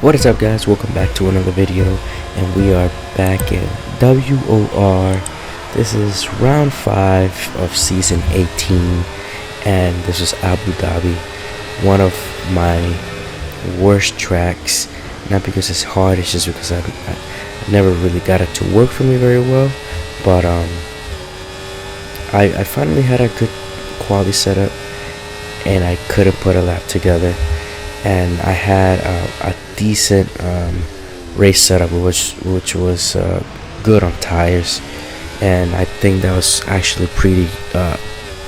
What is up, guys? Welcome back to another video, and we are back in WOR. This is round 5 of season 18, and this is Abu Dhabi, one of my worst tracks. Not because it's hard, it's just because I never really got it to work for me very well. But I finally had a good quality setup, and I couldn't put a lap together. And I had a decent race setup, which was good on tires, and I think that was actually pretty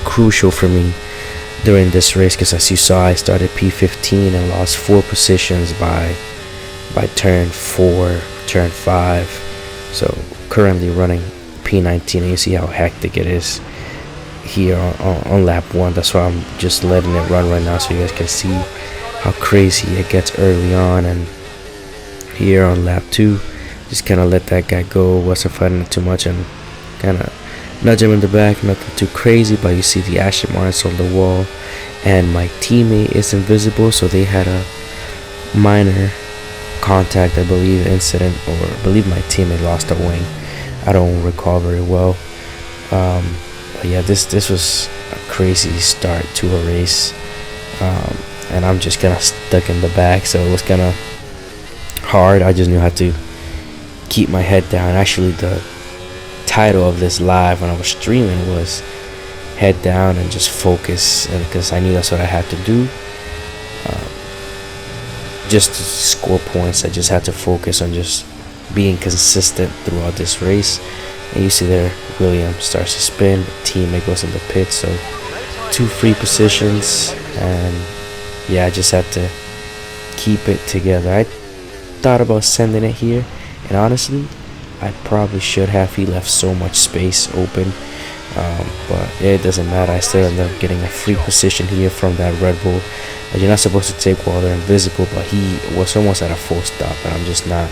crucial for me during this race, because as you saw, I started P15 and lost 4 positions by turn 4, turn 5. So currently running P19, and you see how hectic it is here on lap 1. That's why I'm just letting it run right now, so you guys can see how crazy it gets early on. And here on lap 2, just kind of let that guy go, wasn't fighting it too much, and kind of nudge him in the back, nothing too crazy. But you see the action marks on the wall, and my teammate is invisible, so they had a minor contact, I believe, incident, or I believe my teammate lost a wing. I don't recall very well, but yeah, this was a crazy start to a race. And I'm just kind of stuck in the back, so it was kind of hard. I just knew how to keep my head down. Actually, the title of this live when I was streaming was head down and just focus, because I knew that's what I had to do. Just to score points, I just had to focus on just being consistent throughout this race. And you see there, William starts to spin, teammate goes in the pit, so 2 free positions. And yeah, I just had to keep it together. I thought about sending it here, and honestly, I probably should have. He left so much space open, but it doesn't matter. I still ended up getting a free position here from that Red Bull that you're not supposed to take while they're invisible, but he was almost at a full stop, and I'm just not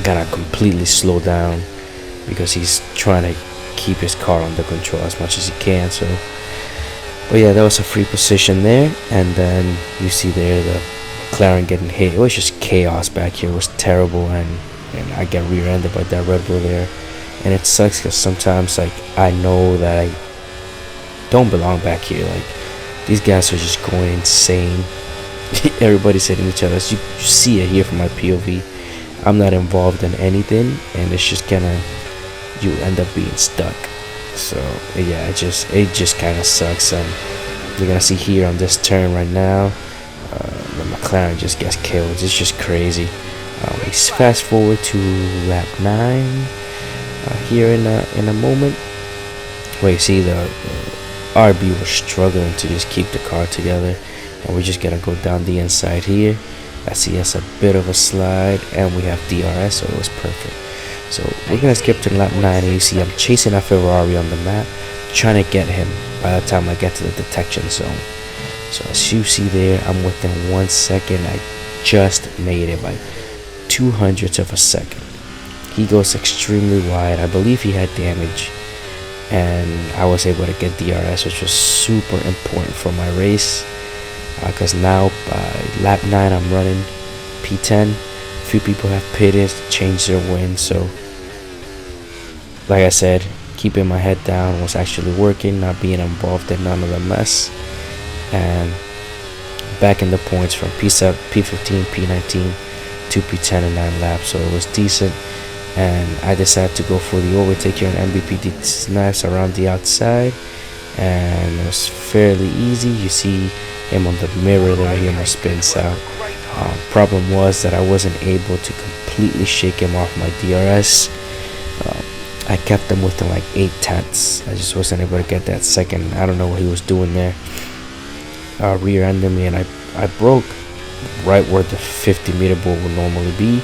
gonna completely slow down because he's trying to keep his car under control as much as he can. So, but yeah, that was a free position there. And then you see there the McLaren getting hit. It was just chaos back here. It was terrible, and I get rear-ended by that Red Bull there. And it sucks because sometimes, like, I know that I don't belong back here. Like, these guys are just going insane. Everybody's hitting each other. So you see it here from my POV. I'm not involved in anything, and it's just kinda, you end up being stuck. So yeah, it just kind of sucks. And you're gonna see here on this turn right now, the McLaren just gets killed. It's just crazy. We fast forward to lap 9 here in a moment, where you see the RB was struggling to just keep the car together, and we're just gonna go down the inside here. I see us a bit of a slide, and we have DRS, so it was perfect. So we're gonna skip to lap 9, and you see I'm chasing a Ferrari on the map, trying to get him by the time I get to the detection zone. So as you see there, I'm within 1 second. I just made it by 200ths of a second. He goes extremely wide. I believe he had damage, and I was able to get DRS, which was super important for my race, because now by lap 9 I'm running P10. Few people have pitted, changed their win. So like I said, keeping my head down was actually working, not being involved in none of the mess, and back in the points from P7, P15, P19 to P10 in 9 laps. So it was decent, and I decided to go for the overtake here on MVPD snaps around the outside, and it was fairly easy. You see him on the mirror there, he almost spins out. Problem was that I wasn't able to completely shake him off my DRS. I kept him within like 8/10. I just wasn't able to get that second. I don't know what he was doing there, rear-ended me, and I broke right where the 50-meter ball would normally be.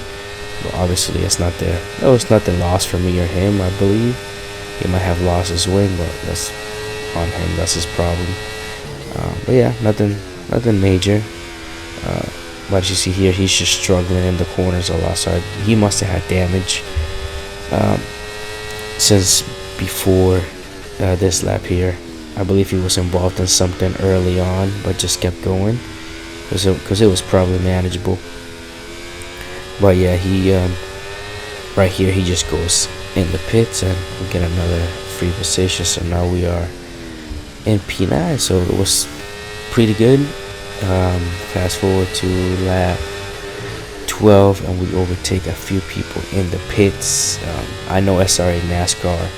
But obviously it's not there. There was nothing lost for me or him. I believe he might have lost his wing, but that's on him. That's his problem. But yeah, nothing major. But as you see here, he's just struggling in the corners a lot, so he must have had damage since before this lap here. I believe he was involved in something early on, but just kept going because it was probably manageable. But yeah, he right here he just goes in the pits and we get another free position. So now we are in P9. So it was pretty good. Fast forward to lap 12 and we overtake a few people in the pits. I know SRA NASCAR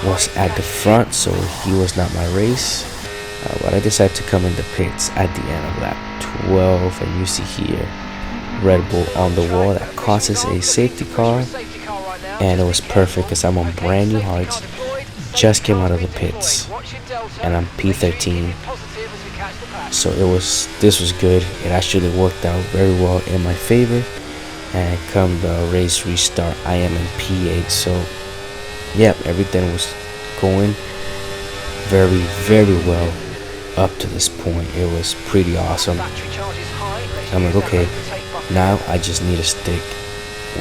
was at the front, so he was not my race, but I decided to come in the pits at the end of lap 12, and you see here Red Bull on the wall. That causes a safety car, and it was perfect because I'm on brand new hards, just came out of the pits, and I'm P13. So this was good. It actually worked out very well in my favor, and come the race restart I am in P8. So yeah, everything was going very, very well up to this point. It was pretty awesome. I'm like, okay, now I just need to stick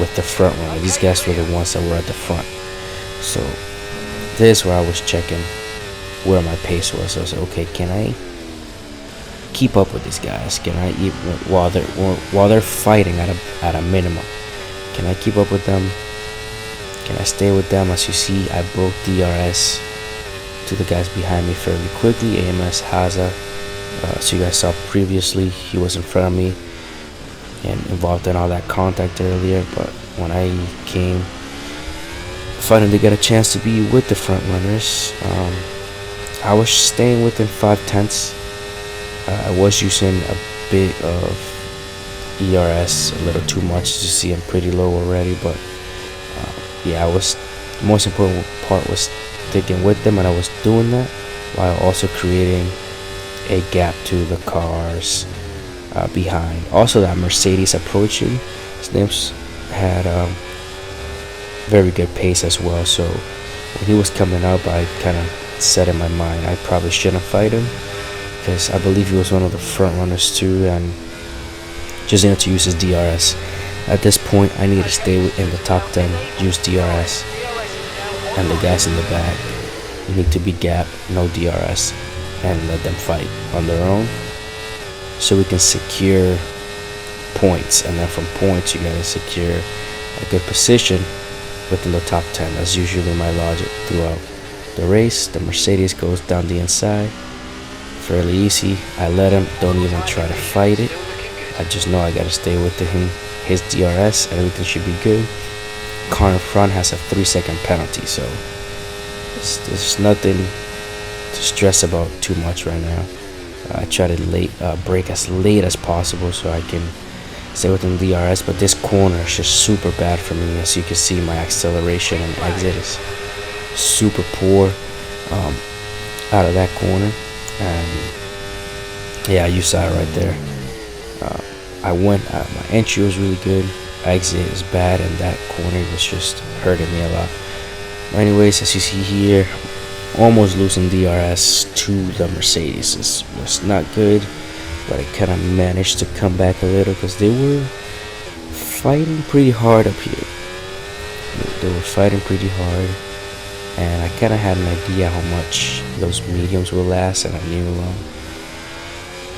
with the front runner. These guys were the ones that were at the front. So this is where I was checking where my pace was. So I was like, okay, can I keep up with these guys? Can I even while they're fighting at a minimum? Can I keep up with them? Can I stay with them? As you see, I broke DRS to the guys behind me fairly quickly. AMS Haza, so you guys saw previously, he was in front of me and involved in all that contact earlier. But when I came, finally got a chance to be with the front runners, I was staying within 5/10. I was using a bit of ERS, a little too much. To see I'm pretty low already, but yeah, the most important part was sticking with them, and I was doing that while also creating a gap to the cars behind. Also, that Mercedes approaching Snips had very good pace as well. So when he was coming up, I kind of set in my mind I probably shouldn't fight him, because I believe he was one of the front runners too, and just needed to use his DRS. At this point, I need to stay in the top 10, use DRS, and the guys in the back need to be gap, no DRS, and let them fight on their own, so we can secure points, and then from points you gotta secure a good position within the top 10. That's usually my logic throughout the race. The Mercedes goes down the inside, fairly easy. I let him, don't even try to fight it. I just know I gotta stay with him, his DRS, and everything should be good. Car in front has a 3-second penalty, so there's nothing to stress about too much right now. I try to brake as late as possible so I can stay within DRS, but this corner is just super bad for me. As you can see, my acceleration and exit is super poor out of that corner, and yeah, you saw it right there. My entry was really good, exit is bad, and that corner was just hurting me a lot. But anyways, as you see here, almost losing DRS to the Mercedes was not good, but I kind of managed to come back a little because they were fighting pretty hard up here. They were fighting pretty hard, and I kind of had an idea how much those mediums will last, and I knew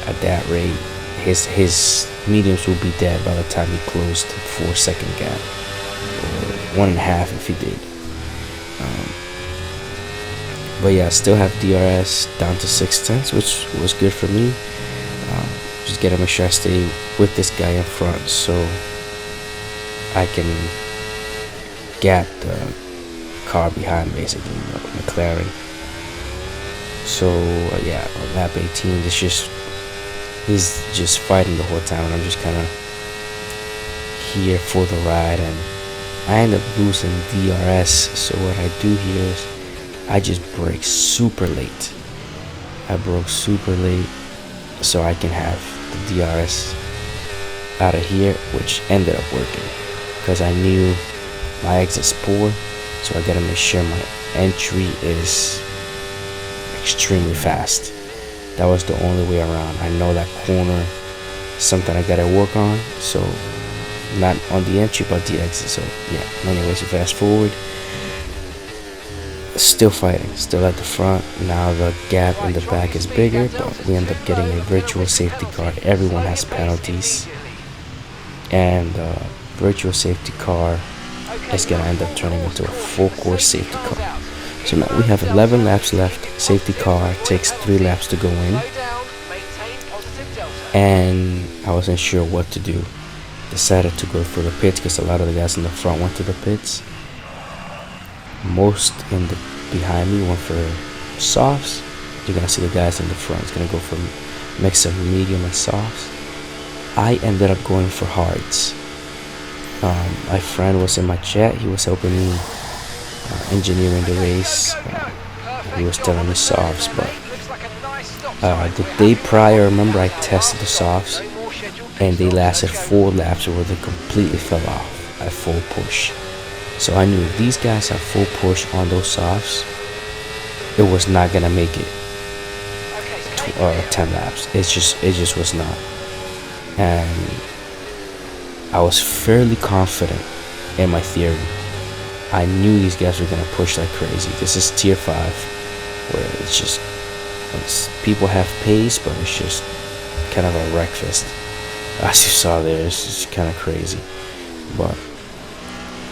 at that rate his mediums will be dead by the time he closed the 4-second gap, or 1.5 if he did. But yeah, I still have DRS down to 6/10, which was good for me. Just gotta make sure I stay with this guy in front so I can gap the car behind, basically, the McLaren. So yeah, on lap 18, he's just fighting the whole time, and I'm just kind of here for the ride, and I end up losing DRS. So what I do here is I just brake super late. I broke super late so I can have the DRS out of here, which ended up working because I knew my exit's poor, so I gotta make sure my entry is extremely fast. That was the only way around. I know that corner is something I gotta work on, so not on the entry but the exit. So yeah, anyways, you fast forward, still fighting, still at the front. Now the gap in the back is bigger, but we end up getting a virtual safety car. Everyone has penalties, and virtual safety car is gonna end up turning into a full course safety car. So now we have 11 laps left. Safety car takes 3 laps to go in, and I wasn't sure what to do. Decided to go for the pits because a lot of the guys in the front went to the pits. Most in the behind me went for softs. You're gonna see the guys in the front. It's gonna go for mix of medium and softs. I ended up going for hards. My friend was in my chat. He was helping me engineering the race. He was telling me softs, but the day prior, remember, I tested the softs and they lasted 4 laps where they completely fell off at full push. So I knew if these guys have full push on those softs, it was not gonna make it 10 laps. It just was not. And I was fairly confident in my theory. I knew these guys were gonna push like crazy. This is tier 5, where people have pace, but it's just kind of a wreck fest. As you saw there, it's just kind of crazy. But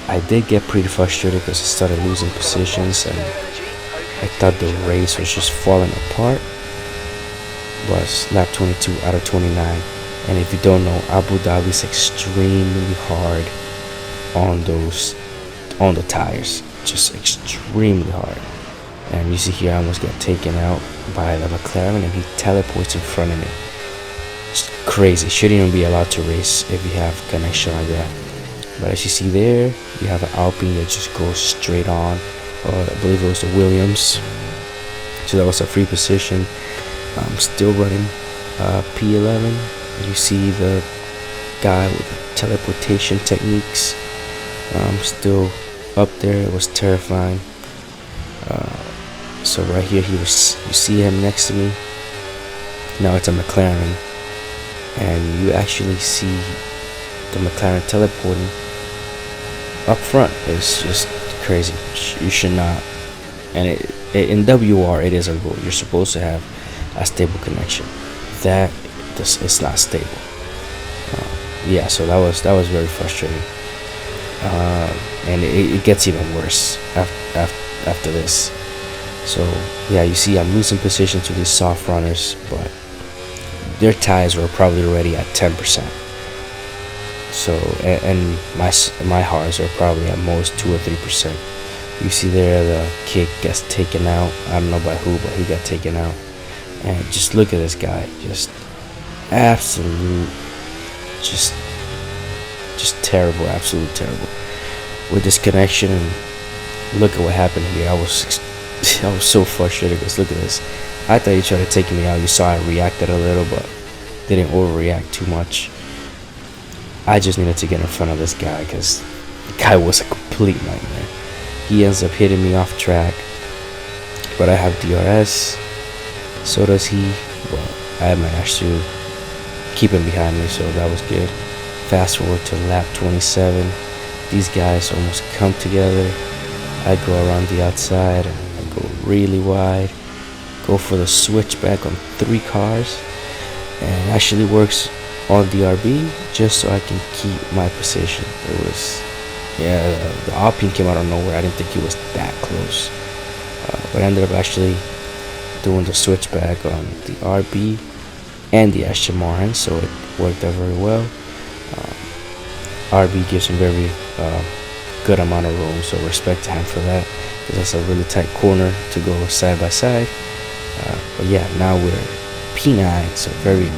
I did get pretty frustrated because I started losing positions, and I thought the race was just falling apart. But lap 22 out of 29. And if you don't know, Abu Dhabi is extremely hard on the tires, just extremely hard. And you see here, I almost got taken out by the McLaren, and he teleports in front of me. It's crazy. Shouldn't even be allowed to race if you have connection like that. But as you see there, you have an Alpine that just goes straight on. I believe it was the Williams. So that was a free position. I'm still running P11. You see the guy with the teleportation techniques. Still up there. It was terrifying. So right here, you see him next to me. Now it's a McLaren, and you actually see the McLaren teleporting up front. It's just crazy. You should not. And in WOR, it is a rule. You're supposed to have a stable connection. It's not stable. Yeah, so that was very frustrating. And it gets even worse after this. So yeah, you see I'm losing position to these soft runners, but their tires were probably already at 10%. So and my hards are probably at most 2 or 3%. You see there the kick gets taken out. I don't know by who, but he got taken out. And just look at this guy, just absolute, just terrible, absolute terrible with this connection. And look at what happened here. I was so frustrated because look at this. I thought he tried to take me out. You saw I reacted a little, but didn't overreact too much. I just needed to get in front of this guy because the guy was a complete nightmare. He ends up hitting me off track, but I have DRS. So does he. But I managed to keep him behind me, so that was good. Fast forward to lap 27. These guys almost come together. I go around the outside. I go really wide. Go for the switchback on 3 cars. And it actually works on DRB just so I can keep my position. It was, yeah, the Alpine came out of nowhere. I didn't think he was that close. But I ended up actually doing the switchback on the RB and the Aston Martin, so it worked out very well. RB gives him very good amount of room, so respect to him for that, because that's a really tight corner to go side by side. But yeah, now we're P9, so very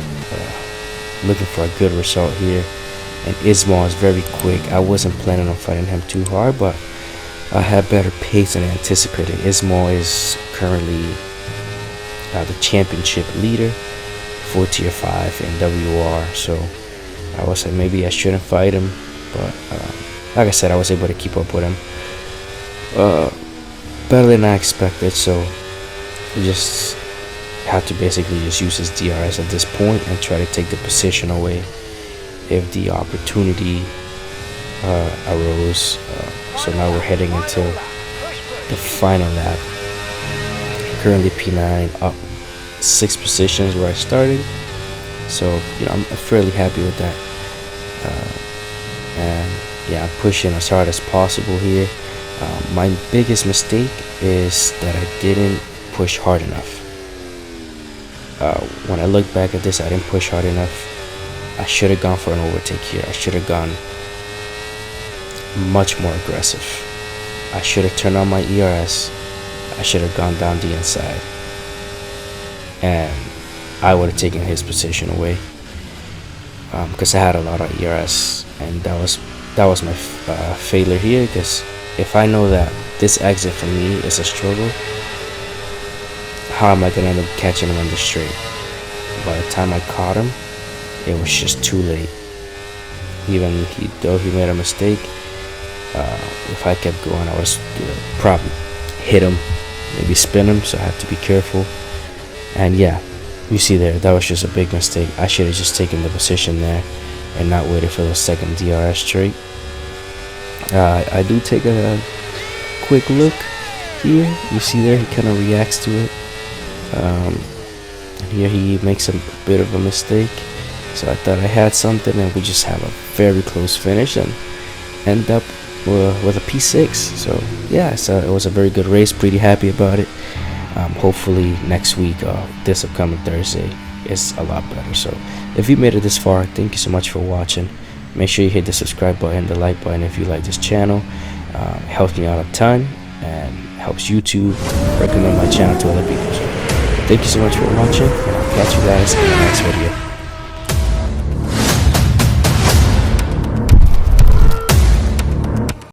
looking for a good result here. And Ismail is very quick. I wasn't planning on fighting him too hard, but I had better pace than anticipated. Ismail is currently the championship leader for tier 5 in WOR, so I was like, maybe I shouldn't fight him, but like I said, I was able to keep up with him better than I expected. So we just have to basically just use his DRS at this point and try to take the position away if the opportunity arose. So now we're heading into the final lap. Currently P9 up 6 positions where I started, so you know, I'm fairly happy with that. and yeah, I'm pushing as hard as possible here. My biggest mistake is that I didn't push hard enough. When I look back at this, I didn't push hard enough. I should have gone for an overtake here. I should have gone much more aggressive. I should have turned on my ERS. I should have gone down the inside, and I would have taken his position away, because I had a lot of ERS, and that was my failure here. Because if I know that this exit for me is a struggle, how am I gonna end up catching him on the straight? By the time I caught him, it was just too late. Even though he made a mistake, if I kept going, I was probably hit him, maybe spin him. So I have to be careful. And yeah, you see there, that was just a big mistake. I should have just taken the position there and not waited for the second DRS straight. I do take a quick look here. You see there, he kind of reacts to it. And here he makes a bit of a mistake. So I thought I had something, and we just have a very close finish and end up with a P6. So yeah, so it was a very good race. Pretty happy about it. Hopefully next week, this upcoming Thursday, is a lot better. So if you made it this far, thank you so much for watching. Make sure you hit the subscribe button, the like button if you like this channel. It helps me out a ton and helps YouTube recommend my channel to other people. So thank you so much for watching, and I'll catch you guys in the next video.